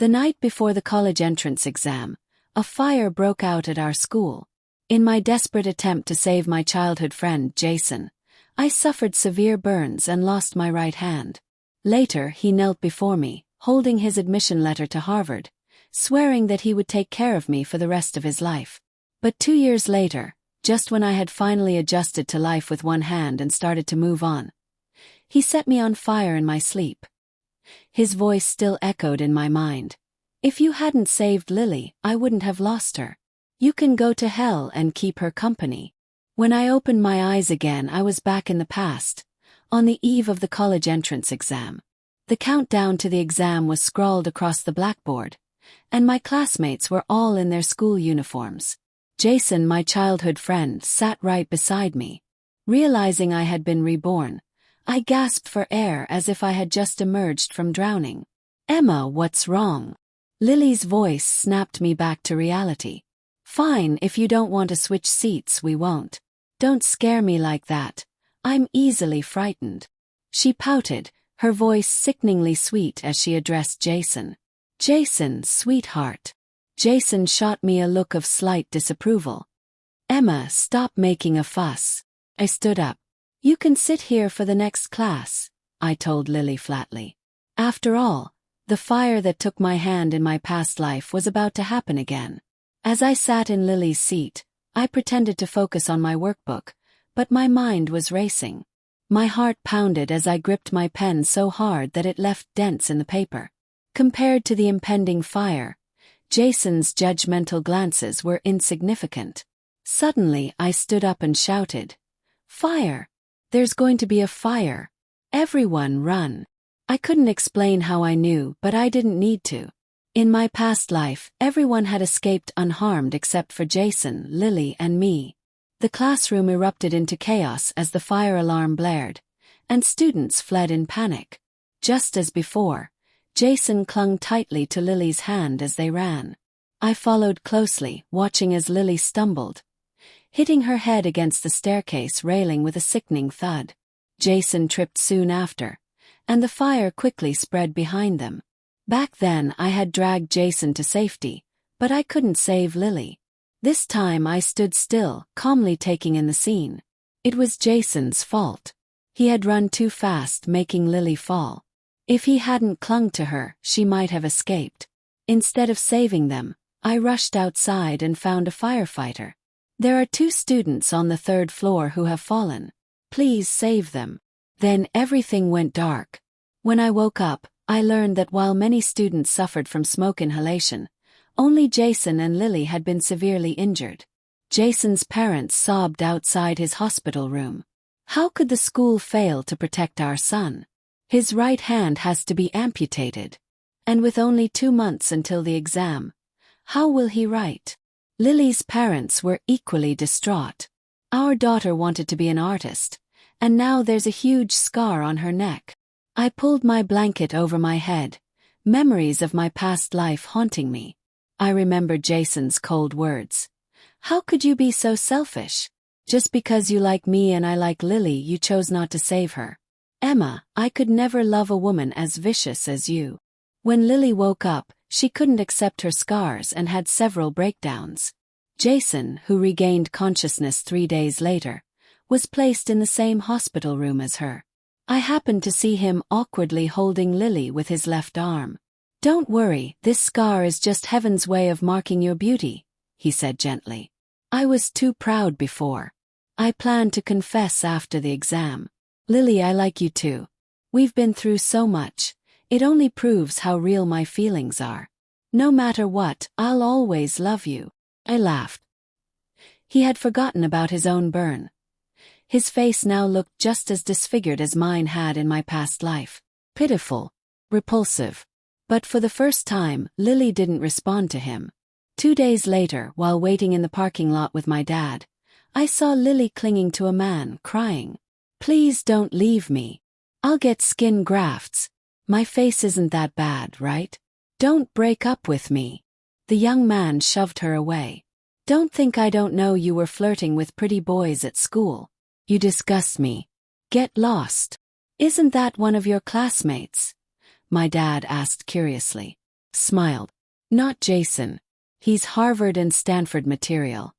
The night before the college entrance exam, a fire broke out at our school. In my desperate attempt to save my childhood friend Jason, I suffered severe burns and lost my right hand. Later, he knelt before me, holding his admission letter to Harvard, swearing that he would take care of me for the rest of his life. But 2 years later, just when I had finally adjusted to life with one hand and started to move on, he set me on fire in my sleep. His voice still echoed in my mind. If you hadn't saved Lily, I wouldn't have lost her. You can go to hell and keep her company. When I opened my eyes again, I was back in the past, on the eve of the college entrance exam. The countdown to the exam was scrawled across the blackboard, and my classmates were all in their school uniforms. Jason, my childhood friend, sat right beside me. Realizing I had been reborn, I gasped for air as if I had just emerged from drowning. "Emma, what's wrong?" Lily's voice snapped me back to reality. "Fine, if you don't want to switch seats, we won't. Don't scare me like that. I'm easily frightened." She pouted, her voice sickeningly sweet as she addressed Jason. "Jason, sweetheart." Jason shot me a look of slight disapproval. "Emma, stop making a fuss." I stood up. "You can sit here for the next class," I told Lily flatly. After all, the fire that took my hand in my past life was about to happen again. As I sat in Lily's seat, I pretended to focus on my workbook, but my mind was racing. My heart pounded as I gripped my pen so hard that it left dents in the paper. Compared to the impending fire, Jason's judgmental glances were insignificant. Suddenly, I stood up and shouted, "Fire! There's going to be a fire! Everyone run!" I couldn't explain how I knew, but I didn't need to. In my past life, everyone had escaped unharmed except for Jason, Lily, and me. The classroom erupted into chaos as the fire alarm blared, and students fled in panic. Just as before, Jason clung tightly to Lily's hand as they ran. I followed closely, watching as Lily stumbled, hitting her head against the staircase railing with a sickening thud. Jason tripped soon after, and the fire quickly spread behind them. Back then I had dragged Jason to safety, but I couldn't save Lily. This time I stood still, calmly taking in the scene. It was Jason's fault. He had run too fast, making Lily fall. If he hadn't clung to her, she might have escaped. Instead of saving them, I rushed outside and found a firefighter. "There are 2 students on the 3rd floor who have fallen. Please save them." Then everything went dark. When I woke up, I learned that while many students suffered from smoke inhalation, only Jason and Lily had been severely injured. Jason's parents sobbed outside his hospital room. "How could the school fail to protect our son? His right hand has to be amputated. And with only 2 months until the exam, how will he write?" Lily's parents were equally distraught. "Our daughter wanted to be an artist, and now there's a huge scar on her neck." I pulled my blanket over my head, memories of my past life haunting me. I remembered Jason's cold words. "How could you be so selfish? Just because you like me and I like Lily, you chose not to save her. Emma, I could never love a woman as vicious as you." When Lily woke up, she couldn't accept her scars and had several breakdowns. Jason, who regained consciousness 3 days later, was placed in the same hospital room as her. I happened to see him awkwardly holding Lily with his left arm. "Don't worry, this scar is just heaven's way of marking your beauty," he said gently. I was too proud before. I planned to confess after the exam. "Lily, I like you too. We've been through so much. It only proves how real my feelings are. No matter what, I'll always love you." I laughed. He had forgotten about his own burn. His face now looked just as disfigured as mine had in my past life. Pitiful. Repulsive. But for the first time, Lily didn't respond to him. 2 days later, while waiting in the parking lot with my dad, I saw Lily clinging to a man, crying, "Please don't leave me. I'll get skin grafts. My face isn't that bad, right? Don't break up with me." The young man shoved her away. "Don't think I don't know you were flirting with pretty boys at school. You disgust me. Get lost." "Isn't that one of your classmates?" my dad asked curiously. Smiled. Not Jason. He's Harvard and Stanford material.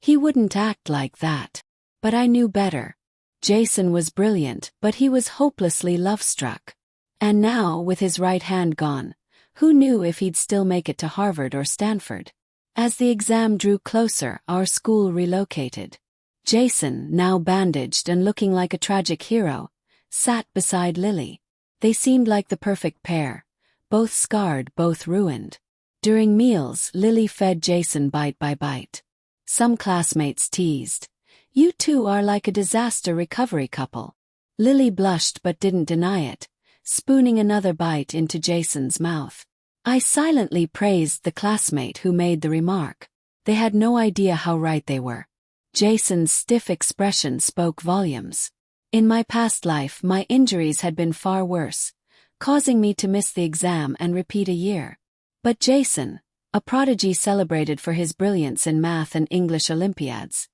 He wouldn't act like that. But I knew better. Jason was brilliant, but he was hopelessly love-struck. And now, with his right hand gone, who knew if he'd still make it to Harvard or Stanford? As the exam drew closer, our school relocated. Jason, now bandaged and looking like a tragic hero, sat beside Lily. They seemed like the perfect pair, both scarred, both ruined. During meals, Lily fed Jason bite by bite. Some classmates teased, "You two are like a disaster recovery couple." Lily blushed but didn't deny it, spooning another bite into Jason's mouth. I silently praised the classmate who made the remark. They had no idea how right they were. Jason's stiff expression spoke volumes. In my past life, my injuries had been far worse, causing me to miss the exam and repeat a year. But Jason, a prodigy celebrated for his brilliance in math and English Olympiads,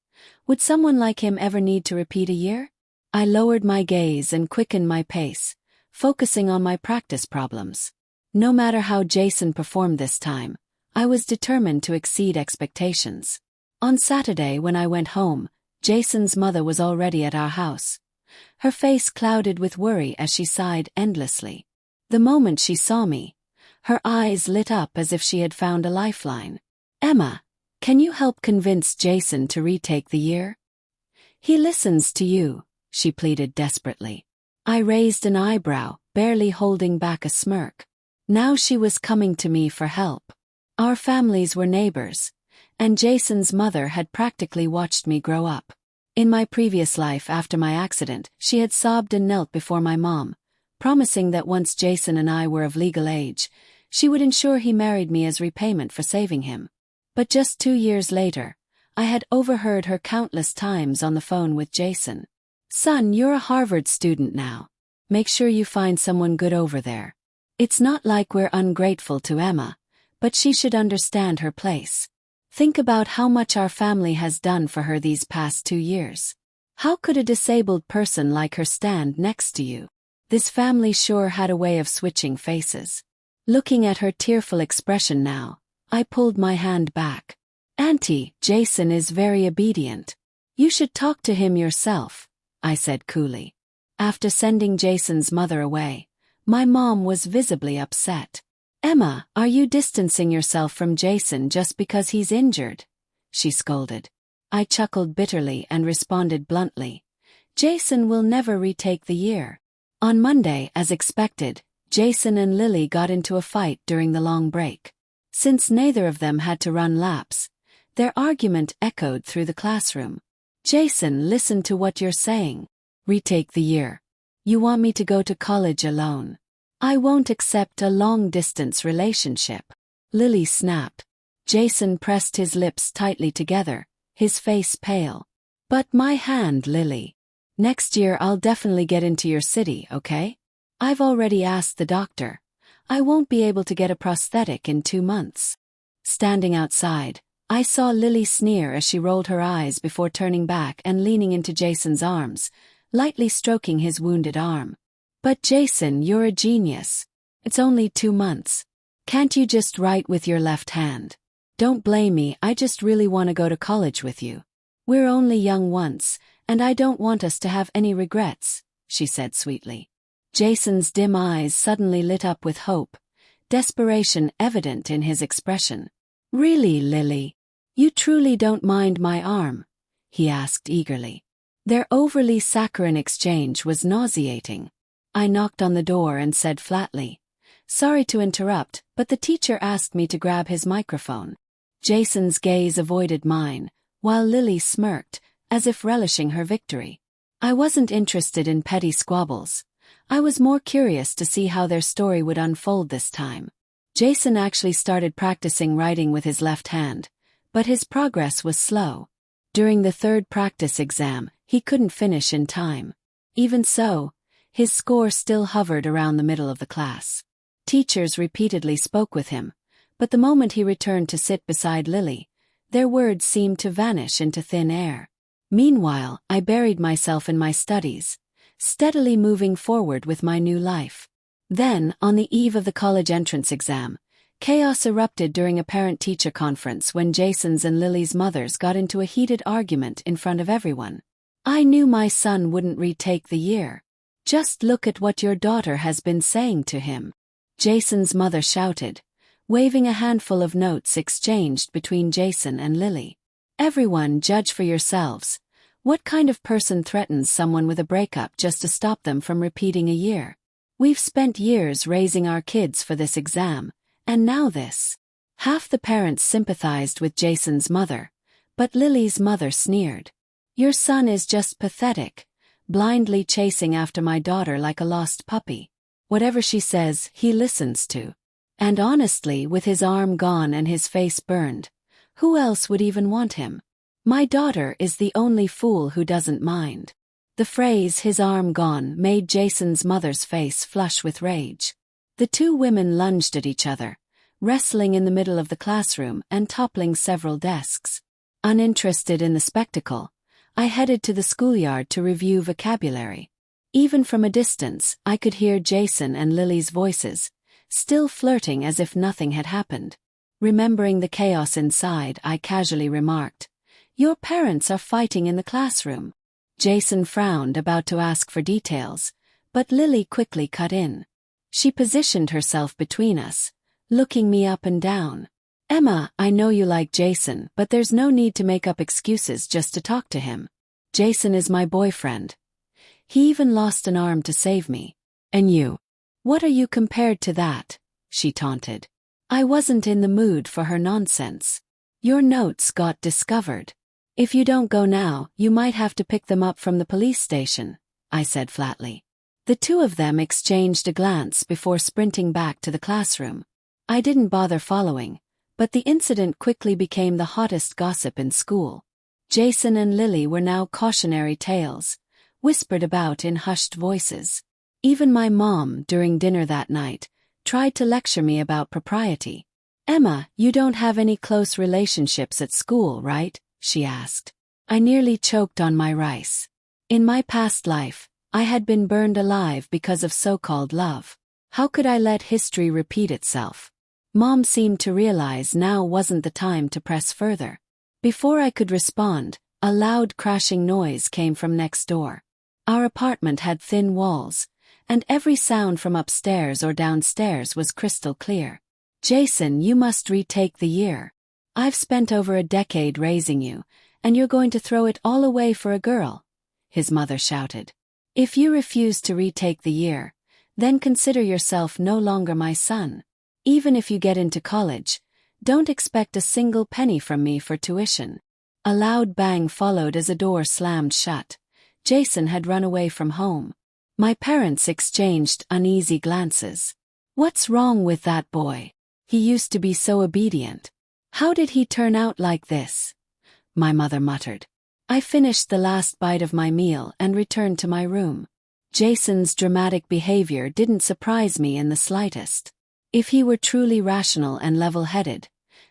would someone like him ever need to repeat a year? I lowered my gaze and quickened my pace, focusing on my practice problems. No matter how Jason performed this time, I was determined to exceed expectations. On Saturday when I went home, Jason's mother was already at our house. Her face clouded with worry as she sighed endlessly. The moment she saw me, her eyes lit up as if she had found a lifeline. "Emma, can you help convince Jason to retake the year? He listens to you," she pleaded desperately. I raised an eyebrow, barely holding back a smirk. Now she was coming to me for help. Our families were neighbors, and Jason's mother had practically watched me grow up. In my previous life after my accident, she had sobbed and knelt before my mom, promising that once Jason and I were of legal age, she would ensure he married me as repayment for saving him. But just 2 years later, I had overheard her countless times on the phone with Jason. "Son, you're a Harvard student now. Make sure you find someone good over there. It's not like we're ungrateful to Emma, but she should understand her place. Think about how much our family has done for her these past 2 years. How could a disabled person like her stand next to you?" This family sure had a way of switching faces. Looking at her tearful expression now, I pulled my hand back. "Auntie, Jason is very obedient. You should talk to him yourself," I said coolly. After sending Jason's mother away, my mom was visibly upset. "Emma, are you distancing yourself from Jason just because he's injured?" she scolded. I chuckled bitterly and responded bluntly, "Jason will never retake the year." On Monday, as expected, Jason and Lily got into a fight during the long break. Since neither of them had to run laps, their argument echoed through the classroom. "Jason, listen to what you're saying. Retake the year. You want me to go to college alone. I won't accept a long-distance relationship," Lily snapped. Jason pressed his lips tightly together, his face pale. "But my hand, Lily. Next year I'll definitely get into your city, okay? I've already asked the doctor. I won't be able to get a prosthetic in 2 months." Standing outside, I saw Lily sneer as she rolled her eyes before turning back and leaning into Jason's arms, lightly stroking his wounded arm. "But Jason, you're a genius. It's only 2 months. Can't you just write with your left hand? Don't blame me, I just really want to go to college with you. We're only young once, and I don't want us to have any regrets," she said sweetly. Jason's dim eyes suddenly lit up with hope, desperation evident in his expression. "Really, Lily? You truly don't mind my arm?" he asked eagerly. Their overly saccharine exchange was nauseating. I knocked on the door and said flatly, "Sorry to interrupt, but the teacher asked me to grab his microphone." Jason's gaze avoided mine, while Lily smirked, as if relishing her victory. I wasn't interested in petty squabbles. I was more curious to see how their story would unfold this time. Jason actually started practicing writing with his left hand, but his progress was slow. During the 3rd practice exam, he couldn't finish in time. Even so, his score still hovered around the middle of the class. Teachers repeatedly spoke with him, but the moment he returned to sit beside Lily, their words seemed to vanish into thin air. Meanwhile, I buried myself in my studies, steadily moving forward with my new life. Then, on the eve of the college entrance exam, Chaos erupted during a parent-teacher conference when Jason's and Lily's mothers got into a heated argument in front of everyone. I knew my son wouldn't retake the year. Just look at what your daughter has been saying to him, Jason's mother shouted, waving a handful of notes exchanged between Jason and Lily. Everyone judge for yourselves. What kind of person threatens someone with a breakup just to stop them from repeating a year? We've spent years raising our kids for this exam, and now this. Half the parents sympathized with Jason's mother, but Lily's mother sneered. Your son is just pathetic, blindly chasing after my daughter like a lost puppy. Whatever she says, he listens to. And honestly, with his arm gone and his face burned, who else would even want him? My daughter is the only fool who doesn't mind. The phrase "his arm gone" made Jason's mother's face flush with rage. The two women lunged at each other, wrestling in the middle of the classroom and toppling several desks. Uninterested in the spectacle, I headed to the schoolyard to review vocabulary. Even from a distance, I could hear Jason and Lily's voices, still flirting as if nothing had happened. Remembering the chaos inside, I casually remarked, "Your parents are fighting in the classroom." Jason frowned, about to ask for details, but Lily quickly cut in. She positioned herself between us, looking me up and down. "Emma, I know you like Jason, but there's no need to make up excuses just to talk to him. Jason is my boyfriend. He even lost an arm to save me. And you? What are you compared to that?" she taunted. I wasn't in the mood for her nonsense. "Your notes got discovered. If you don't go now, you might have to pick them up from the police station," I said flatly. The two of them exchanged a glance before sprinting back to the classroom. I didn't bother following, but the incident quickly became the hottest gossip in school. Jason and Lily were now cautionary tales, whispered about in hushed voices. Even my mom, during dinner that night, tried to lecture me about propriety. "Emma, you don't have any close relationships at school, right?" she asked. I nearly choked on my rice. In my past life, I had been burned alive because of so-called love. How could I let history repeat itself? Mom seemed to realize now wasn't the time to press further. Before I could respond, a loud crashing noise came from next door. Our apartment had thin walls, and every sound from upstairs or downstairs was crystal clear. "Jason, you must retake the year. I've spent over a decade raising you, and you're going to throw it all away for a girl," his mother shouted. "If you refuse to retake the year, then consider yourself no longer my son. Even if you get into college, don't expect a single penny from me for tuition." A loud bang followed as a door slammed shut. Jason had run away from home. My parents exchanged uneasy glances. "What's wrong with that boy? He used to be so obedient. How did he turn out like this?" my mother muttered. I finished the last bite of my meal and returned to my room. Jason's dramatic behavior didn't surprise me in the slightest. If he were truly rational and level-headed,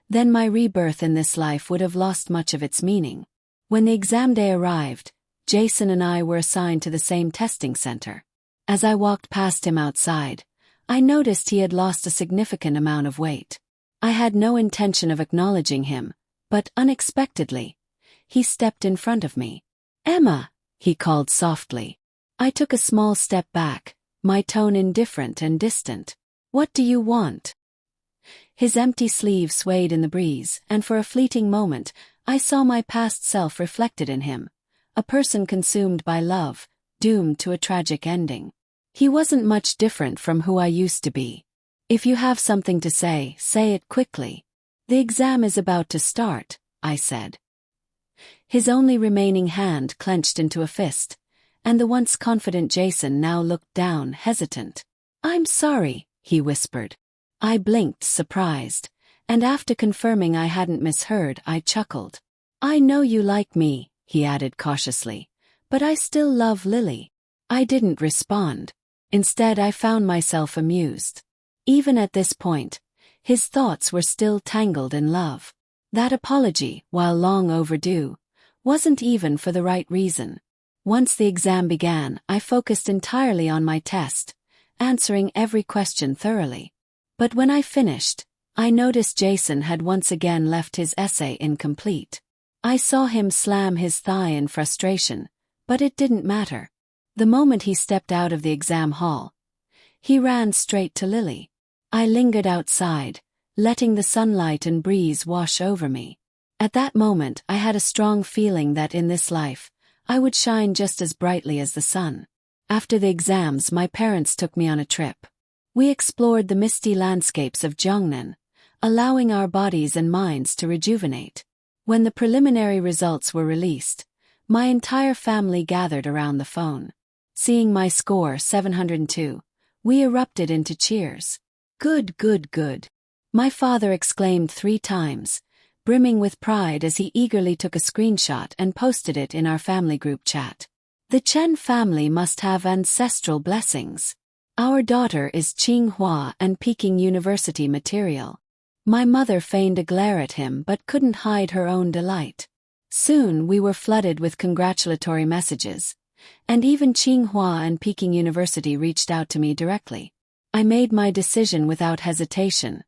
then my rebirth in this life would have lost much of its meaning. When the exam day arrived, Jason and I were assigned to the same testing center. As I walked past him outside, I noticed he had lost a significant amount of weight. I had no intention of acknowledging him, but unexpectedly, he stepped in front of me. "Emma," he called softly. I took a small step back, my tone indifferent and distant. "What do you want?" His empty sleeve swayed in the breeze, and for a fleeting moment, I saw my past self reflected in him. A person consumed by love, doomed to a tragic ending. He wasn't much different from who I used to be. "If you have something to say it quickly. The exam is about to start," I said. His only remaining hand clenched into a fist, and the once confident Jason now looked down, hesitant. "I'm sorry," he whispered. I blinked, surprised, and after confirming I hadn't misheard, I chuckled. "I know you like me," he added cautiously, "but I still love Lily." I didn't respond. Instead, I found myself amused. Even at this point, his thoughts were still tangled in love. That apology, while long overdue, wasn't even for the right reason. Once the exam began, I focused entirely on my test, answering every question thoroughly. But when I finished, I noticed Jason had once again left his essay incomplete. I saw him slam his thigh in frustration, but it didn't matter. The moment he stepped out of the exam hall, he ran straight to Lily. I lingered outside, letting the sunlight and breeze wash over me. At that moment I had a strong feeling that in this life, I would shine just as brightly as the sun. After the exams, my parents took me on a trip. We explored the misty landscapes of Jiangnan, allowing our bodies and minds to rejuvenate. When the preliminary results were released, my entire family gathered around the phone. Seeing my score 702, we erupted into cheers. Good, good, good. My father exclaimed 3 times, brimming with pride as he eagerly took a screenshot and posted it in our family group chat. The Chen family must have ancestral blessings. Our daughter is Chinghua and Peking University material. My mother feigned a glare at him but couldn't hide her own delight. Soon we were flooded with congratulatory messages, and even Chinghua and Peking University reached out to me directly. I made my decision without hesitation.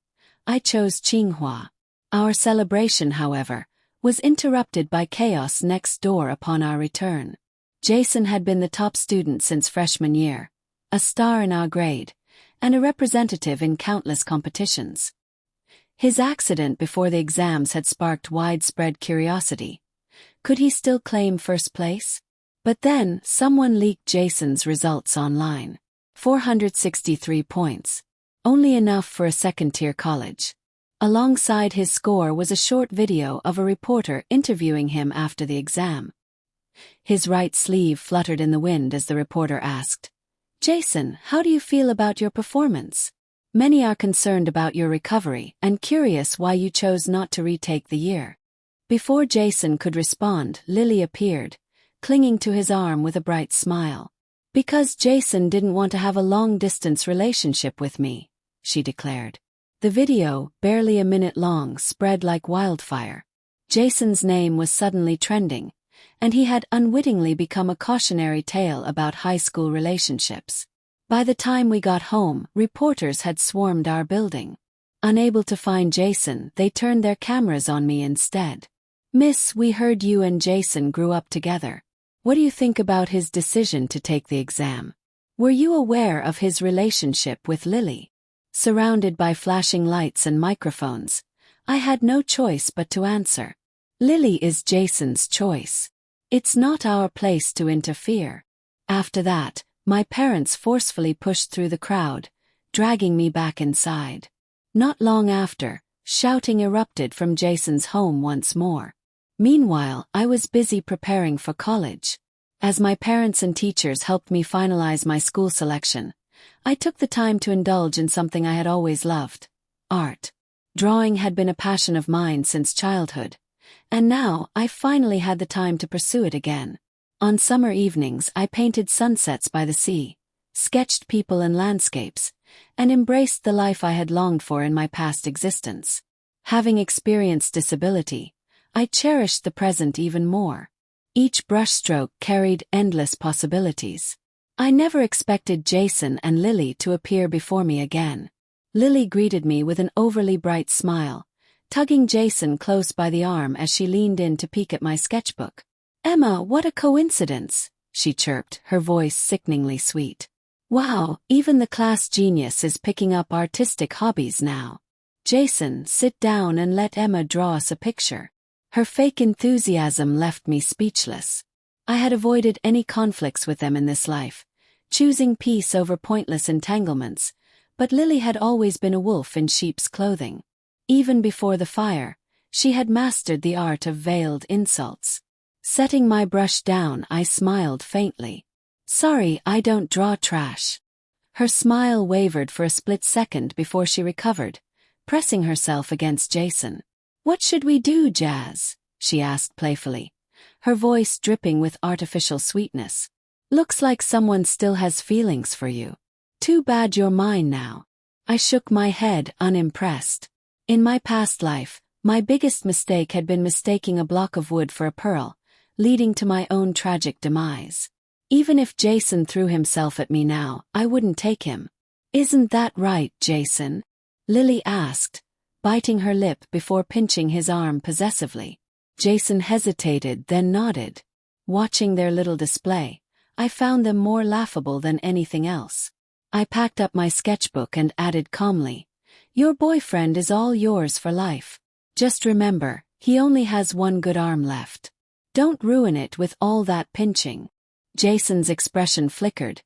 I chose Chinghua. Our celebration, however, was interrupted by chaos next door upon our return. Jason had been the top student since freshman year, a star in our grade, and a representative in countless competitions. His accident before the exams had sparked widespread curiosity. Could he still claim first place? But then, someone leaked Jason's results online. 463 points. Only enough for a second-tier college. Alongside his score was a short video of a reporter interviewing him after the exam. His right sleeve fluttered in the wind as the reporter asked, "Jason, how do you feel about your performance? Many are concerned about your recovery and curious why you chose not to retake the year." Before Jason could respond, Lily appeared, clinging to his arm with a bright smile. "Because Jason didn't want to have a long-distance relationship with me," she declared. The video, barely a minute long, spread like wildfire. Jason's name was suddenly trending, and he had unwittingly become a cautionary tale about high school relationships. By the time we got home, reporters had swarmed our building. Unable to find Jason, they turned their cameras on me instead. "Miss, we heard you and Jason grew up together. What do you think about his decision to take the exam? Were you aware of his relationship with Lily?" Surrounded by flashing lights and microphones, I had no choice but to answer. "Lily is Jason's choice. It's not our place to interfere." After that, my parents forcefully pushed through the crowd, dragging me back inside. Not long after, shouting erupted from Jason's home once more. Meanwhile, I was busy preparing for college. As my parents and teachers helped me finalize my school selection, I took the time to indulge in something I had always loved: art. Drawing had been a passion of mine since childhood, and now I finally had the time to pursue it again. On summer evenings, I painted sunsets by the sea, sketched people and landscapes, and embraced the life I had longed for in my past existence. Having experienced disability, I cherished the present even more. Each brushstroke carried endless possibilities. I never expected Jason and Lily to appear before me again. Lily greeted me with an overly bright smile, tugging Jason close by the arm as she leaned in to peek at my sketchbook. "Emma, what a coincidence," she chirped, her voice sickeningly sweet. "Wow, even the class genius is picking up artistic hobbies now. Jason, sit down and let Emma draw us a picture." Her fake enthusiasm left me speechless. I had avoided any conflicts with them in this life, choosing peace over pointless entanglements, but Lily had always been a wolf in sheep's clothing. Even before the fire, she had mastered the art of veiled insults. Setting my brush down, I smiled faintly. "Sorry, I don't draw trash." Her smile wavered for a split second before she recovered, pressing herself against Jason. "What should we do, Jazz?" she asked playfully, her voice dripping with artificial sweetness. "Looks like someone still has feelings for you. Too bad you're mine now." I shook my head, unimpressed. In my past life, my biggest mistake had been mistaking a block of wood for a pearl, leading to my own tragic demise. Even if Jason threw himself at me now, I wouldn't take him. "Isn't that right, Jason?" Lily asked, biting her lip before pinching his arm possessively. Jason hesitated, then nodded. Watching their little display, I found them more laughable than anything else. I packed up my sketchbook and added calmly, "Your boyfriend is all yours for life. Just remember, he only has one good arm left. Don't ruin it with all that pinching." Jason's expression flickered,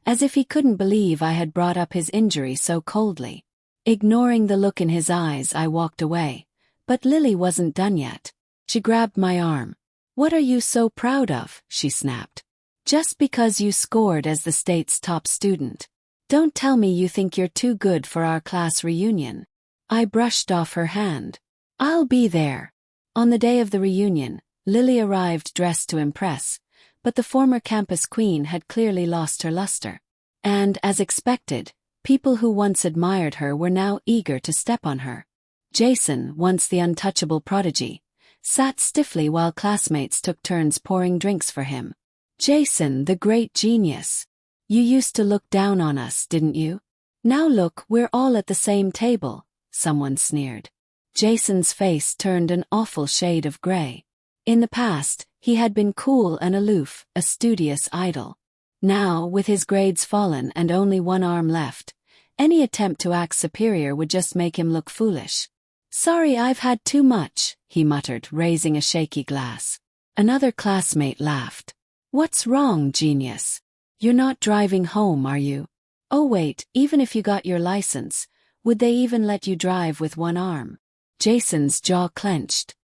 as if he couldn't believe I had brought up his injury so coldly. Ignoring the look in his eyes, I walked away, but Lily wasn't done yet. She grabbed my arm. "What are you so proud of?" she snapped. "Just because you scored as the state's top student. Don't tell me you think you're too good for our class reunion." I brushed off her hand. "I'll be there." On the day of the reunion, Lily arrived dressed to impress, but the former campus queen had clearly lost her luster. And, as expected, people who once admired her were now eager to step on her. Jason, once the untouchable prodigy, sat stiffly while classmates took turns pouring drinks for him. "Jason, the great genius. You used to look down on us, didn't you? Now look, we're all at the same table," someone sneered. Jason's face turned an awful shade of gray. In the past, he had been cool and aloof, a studious idol. Now, with his grades fallen and only one arm left, any attempt to act superior would just make him look foolish. "Sorry, I've had too much," he muttered, raising a shaky glass. Another classmate laughed. "What's wrong, genius? You're not driving home, are you? Oh wait, even if you got your license, would they even let you drive with one arm?" Jason's jaw clenched.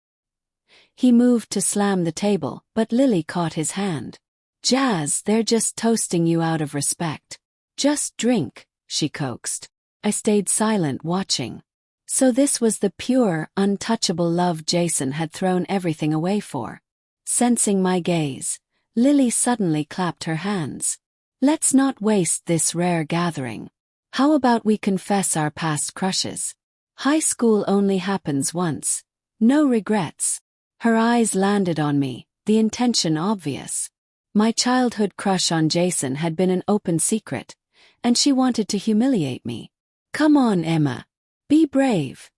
He moved to slam the table, but Lily caught his hand. "Jazz, they're just toasting you out of respect. Just drink," she coaxed. I stayed silent, watching. So this was the pure, untouchable love Jason had thrown everything away for. Sensing my gaze, Lily suddenly clapped her hands. "Let's not waste this rare gathering. How about we confess our past crushes? High school only happens once. No regrets." Her eyes landed on me, the intention obvious. My childhood crush on Jason had been an open secret, and she wanted to humiliate me. "Come on, Emma. Be brave,"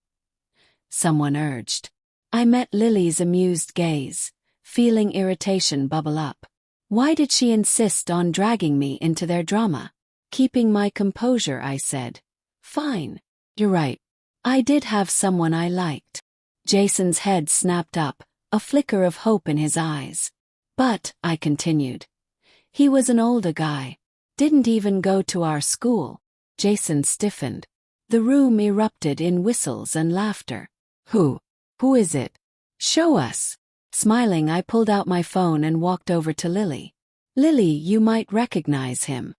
someone urged. I met Lily's amused gaze, feeling irritation bubble up. Why did she insist on dragging me into their drama? Keeping my composure, I said, "Fine. You're right. I did have someone I liked." Jason's head snapped up, a flicker of hope in his eyes. "But," I continued, "he was an older guy. Didn't even go to our school." Jason stiffened. The room erupted in whistles and laughter. Who is it? Show us." Smiling, I pulled out my phone and walked over to Lily. "Lily, you might recognize him."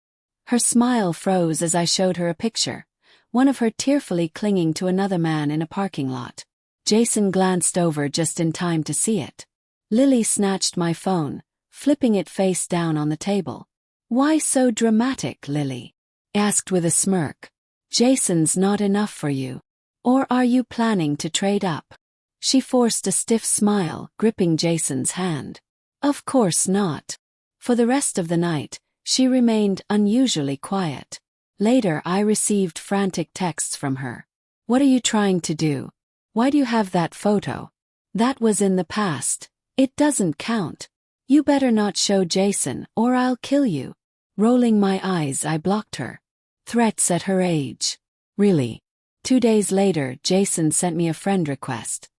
Her smile froze as I showed her a picture, one of her tearfully clinging to another man in a parking lot. Jason glanced over just in time to see it. Lily snatched my phone, flipping it face down on the table. "Why so dramatic, Lily?" asked with a smirk. "Jason's not enough for you? Or are you planning to trade up?" She forced a stiff smile, gripping Jason's hand. "Of course not." For the rest of the night, she remained unusually quiet. Later, I received frantic texts from her. "What are you trying to do? Why do you have that photo? That was in the past. It doesn't count. You better not show Jason, or I'll kill you." Rolling my eyes, I blocked her. Threats at her age. Really? 2 days later, Jason sent me a friend request.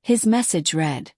His message read,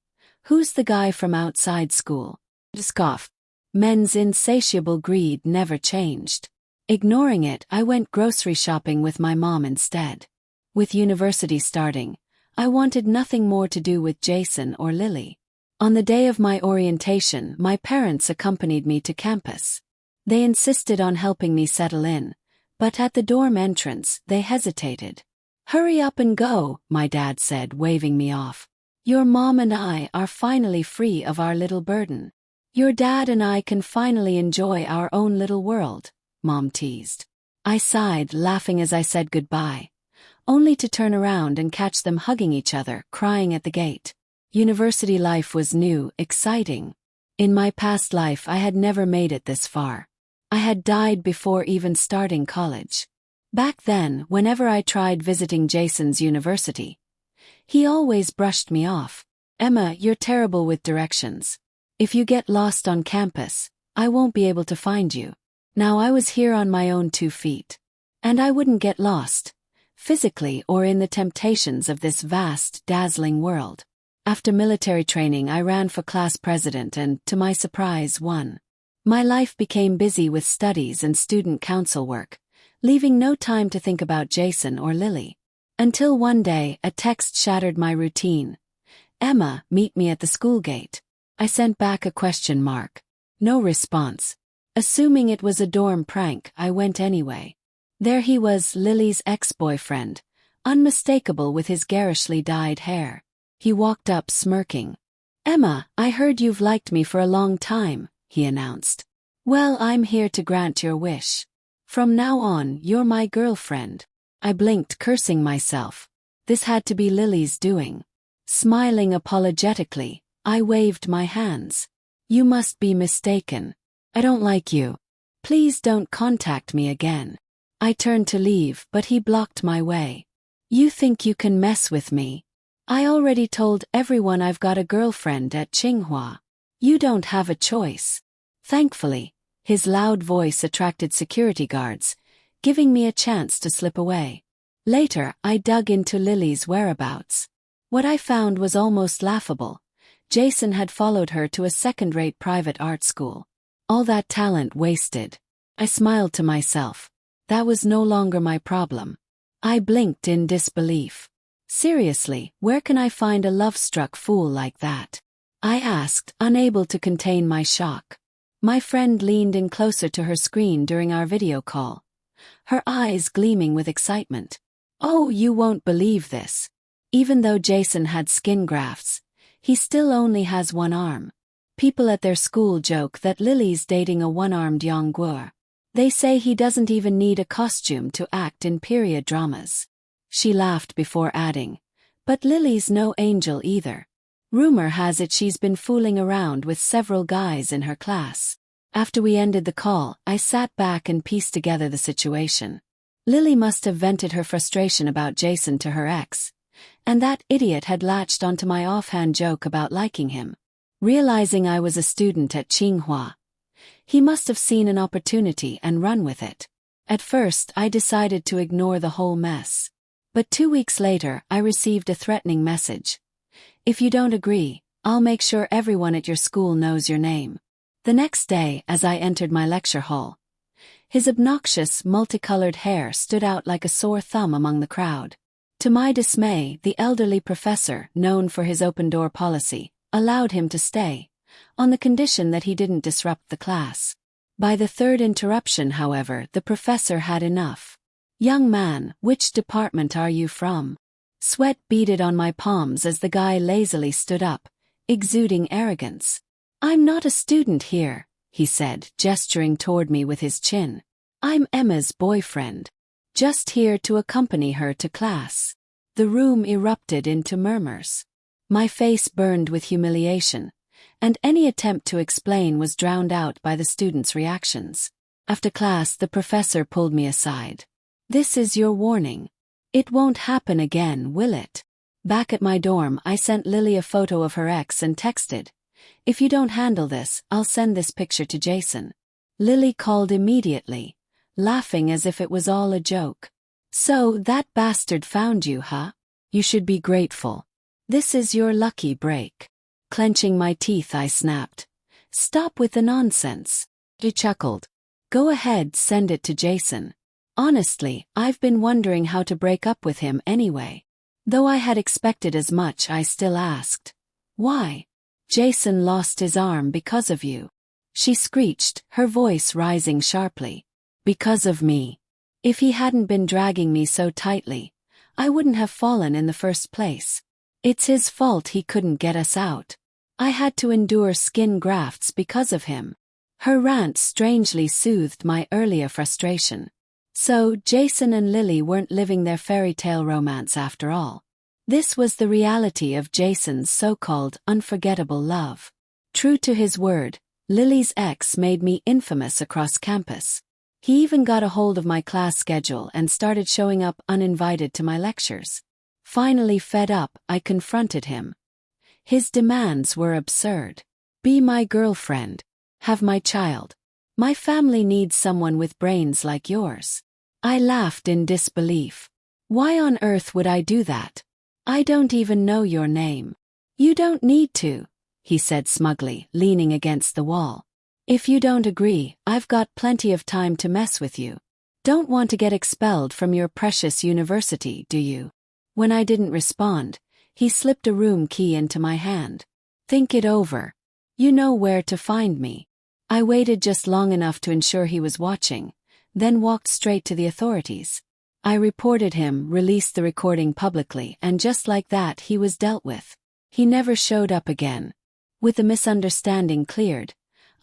"Who's the guy from outside school?" Scoff. Men's insatiable greed never changed. Ignoring it, I went grocery shopping with my mom instead. With university starting, I wanted nothing more to do with Jason or Lily. On the day of my orientation, my parents accompanied me to campus. They insisted on helping me settle in, but at the dorm entrance, they hesitated. "Hurry up and go," my dad said, waving me off. "Your mom and I are finally free of our little burden. Your dad and I can finally enjoy our own little world," Mom teased. I sighed, laughing as I said goodbye, only to turn around and catch them hugging each other, crying at the gate. University life was new, exciting. In my past life, I had never made it this far. I had died before even starting college. Back then, whenever I tried visiting Jason's university, he always brushed me off. Emma, you're terrible with directions. If you get lost on campus, I won't be able to find you. Now I was here on my own 2 feet. And I wouldn't get lost, physically or in the temptations of this vast, dazzling world. After military training, I ran for class president and, to my surprise, won. My life became busy with studies and student council work, leaving no time to think about Jason or Lily. Until one day, a text shattered my routine. Emma, meet me at the school gate. I sent back a question mark. No response. Assuming it was a dorm prank, I went anyway. There he was, Lily's ex-boyfriend, unmistakable with his garishly dyed hair. He walked up smirking. Emma, I heard you've liked me for a long time, he announced. Well, I'm here to grant your wish. From now on, you're my girlfriend. I blinked, cursing myself. This had to be Lily's doing. Smiling apologetically, I waved my hands. You must be mistaken. I don't like you. Please don't contact me again. I turned to leave, but he blocked my way. You think you can mess with me? I already told everyone I've got a girlfriend at Chinghua. You don't have a choice. Thankfully, his loud voice attracted security guards, giving me a chance to slip away. Later, I dug into Lily's whereabouts. What I found was almost laughable. Jason had followed her to a second-rate private art school. All that talent wasted. I smiled to myself. That was no longer my problem. I blinked in disbelief. Seriously, where can I find a love-struck fool like that? I asked, unable to contain my shock. My friend leaned in closer to her screen during our video call, her eyes gleaming with excitement. Oh, you won't believe this. Even though Jason had skin grafts, he still only has one arm. People at their school joke that Lily's dating a one-armed Yongguo. They say he doesn't even need a costume to act in period dramas. She laughed before adding, but Lily's no angel either. Rumor has it she's been fooling around with several guys in her class. After we ended the call, I sat back and pieced together the situation. Lily must have vented her frustration about Jason to her ex, and that idiot had latched onto my offhand joke about liking him. Realizing I was a student at Chinghua, he must have seen an opportunity and run with it. At first, I decided to ignore the whole mess. But 2 weeks later, I received a threatening message. If you don't agree, I'll make sure everyone at your school knows your name. The next day, as I entered my lecture hall, his obnoxious, multicolored hair stood out like a sore thumb among the crowd. To my dismay, the elderly professor, known for his open-door policy, allowed him to stay, on the condition that he didn't disrupt the class. By the third interruption, however, the professor had enough. Young man, which department are you from? Sweat beaded on my palms as the guy lazily stood up, exuding arrogance. I'm not a student here, he said, gesturing toward me with his chin. I'm Emma's boyfriend. Just here to accompany her to class. The room erupted into murmurs. My face burned with humiliation, and any attempt to explain was drowned out by the students' reactions. After class, the professor pulled me aside. This is your warning. It won't happen again, will it? Back at my dorm, I sent Lily a photo of her ex and texted, if you don't handle this, I'll send this picture to Jason. Lily called immediately, laughing as if it was all a joke. So, that bastard found you, huh? You should be grateful. This is your lucky break. Clenching my teeth, I snapped. Stop with the nonsense. He chuckled. Go ahead, send it to Jason. Honestly, I've been wondering how to break up with him anyway. Though I had expected as much, I still asked. Why? Jason lost his arm because of you. She screeched, her voice rising sharply. Because of me. If he hadn't been dragging me so tightly, I wouldn't have fallen in the first place. It's his fault he couldn't get us out. I had to endure skin grafts because of him. Her rant strangely soothed my earlier frustration. So, Jason and Lily weren't living their fairy tale romance after all. This was the reality of Jason's so-called unforgettable love. True to his word, Lily's ex made me infamous across campus. He even got a hold of my class schedule and started showing up uninvited to my lectures. Finally fed up, I confronted him. His demands were absurd. Be my girlfriend. Have my child. My family needs someone with brains like yours. I laughed in disbelief. Why on earth would I do that? I don't even know your name. You don't need to, he said smugly, leaning against the wall. If you don't agree, I've got plenty of time to mess with you. Don't want to get expelled from your precious university, do you? When I didn't respond, he slipped a room key into my hand. Think it over. You know where to find me. I waited just long enough to ensure he was watching, then walked straight to the authorities. I reported him, released the recording publicly, and just like that he was dealt with. He never showed up again. With the misunderstanding cleared,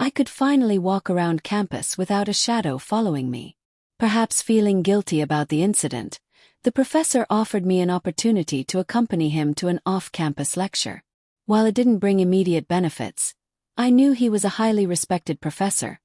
I could finally walk around campus without a shadow following me. Perhaps feeling guilty about the incident, the professor offered me an opportunity to accompany him to an off-campus lecture. While it didn't bring immediate benefits, I knew he was a highly respected professor,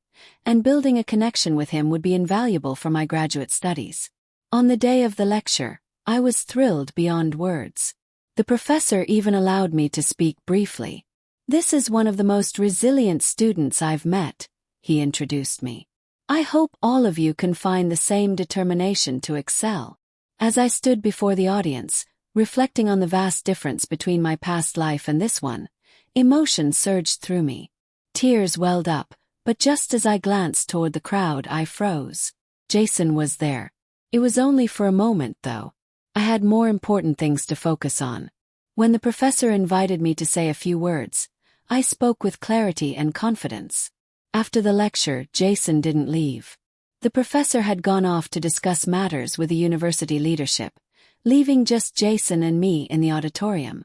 and building a connection with him would be invaluable for my graduate studies. On the day of the lecture, I was thrilled beyond words. The professor even allowed me to speak briefly. This is one of the most resilient students I've met, he introduced me. I hope all of you can find the same determination to excel. As I stood before the audience, reflecting on the vast difference between my past life and this one, emotion surged through me. Tears welled up, but just as I glanced toward the crowd, I froze. Jason was there. It was only for a moment, though. I had more important things to focus on. When the professor invited me to say a few words, I spoke with clarity and confidence. After the lecture, Jason didn't leave. The professor had gone off to discuss matters with the university leadership, leaving just Jason and me in the auditorium.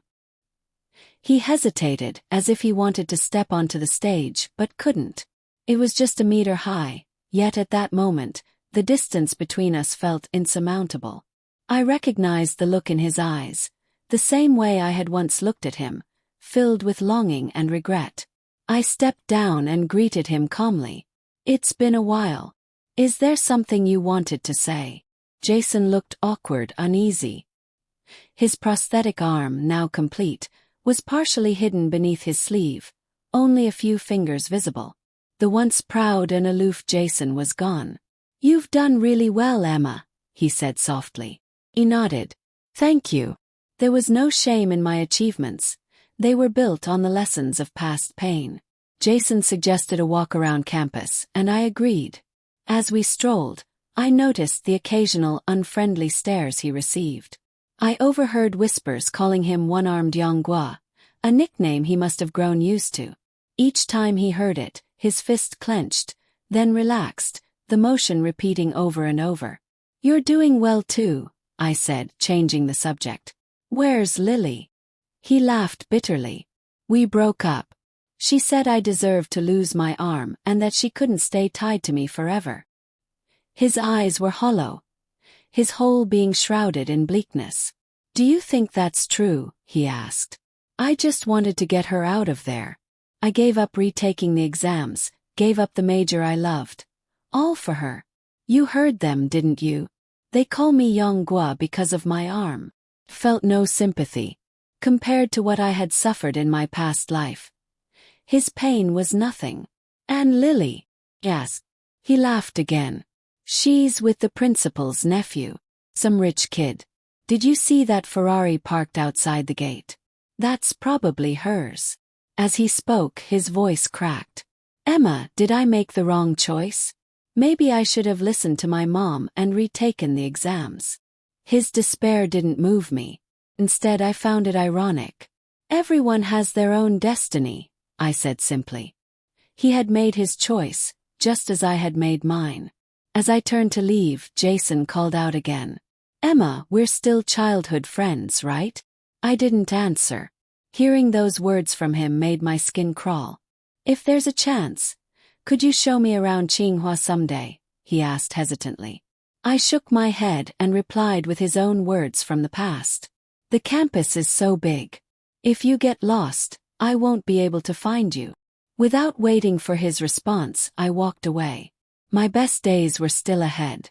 He hesitated, as if he wanted to step onto the stage, but couldn't. It was just a meter high, yet at that moment, the distance between us felt insurmountable. I recognized the look in his eyes, the same way I had once looked at him, filled with longing and regret. I stepped down and greeted him calmly. It's been a while. Is there something you wanted to say? Jason looked awkward, uneasy. His prosthetic arm, now complete, was partially hidden beneath his sleeve, only a few fingers visible. The once proud and aloof Jason was gone. You've done really well, Emma, he said softly. He nodded. Thank you. There was no shame in my achievements. They were built on the lessons of past pain. Jason suggested a walk around campus, and I agreed. As we strolled, I noticed the occasional unfriendly stares he received. I overheard whispers calling him one-armed Yonghua, a nickname he must have grown used to. Each time he heard it, his fist clenched, then relaxed, the motion repeating over and over. You're doing well too, I said, changing the subject. Where's Lily? He laughed bitterly. We broke up. She said I deserved to lose my arm and that she couldn't stay tied to me forever. His eyes were hollow, his whole being shrouded in bleakness. Do you think that's true? He asked. I just wanted to get her out of there. I gave up retaking the exams, gave up the major I loved. All for her. You heard them, didn't you? They call me Yonghua because of my arm. Felt no sympathy. Compared to what I had suffered in my past life. His pain was nothing. And Lily? Yes. He laughed again. She's with the principal's nephew. Some rich kid. Did you see that Ferrari parked outside the gate? That's probably hers. As he spoke, his voice cracked. Emma, did I make the wrong choice? Maybe I should have listened to my mom and retaken the exams. His despair didn't move me. Instead, I found it ironic. Everyone has their own destiny, I said simply. He had made his choice, just as I had made mine. As I turned to leave, Jason called out again. Emma, we're still childhood friends, right? I didn't answer. Hearing those words from him made my skin crawl. If there's a chance, could you show me around Chinghua someday? He asked hesitantly. I shook my head and replied with his own words from the past. The campus is so big. If you get lost, I won't be able to find you. Without waiting for his response, I walked away. My best days were still ahead.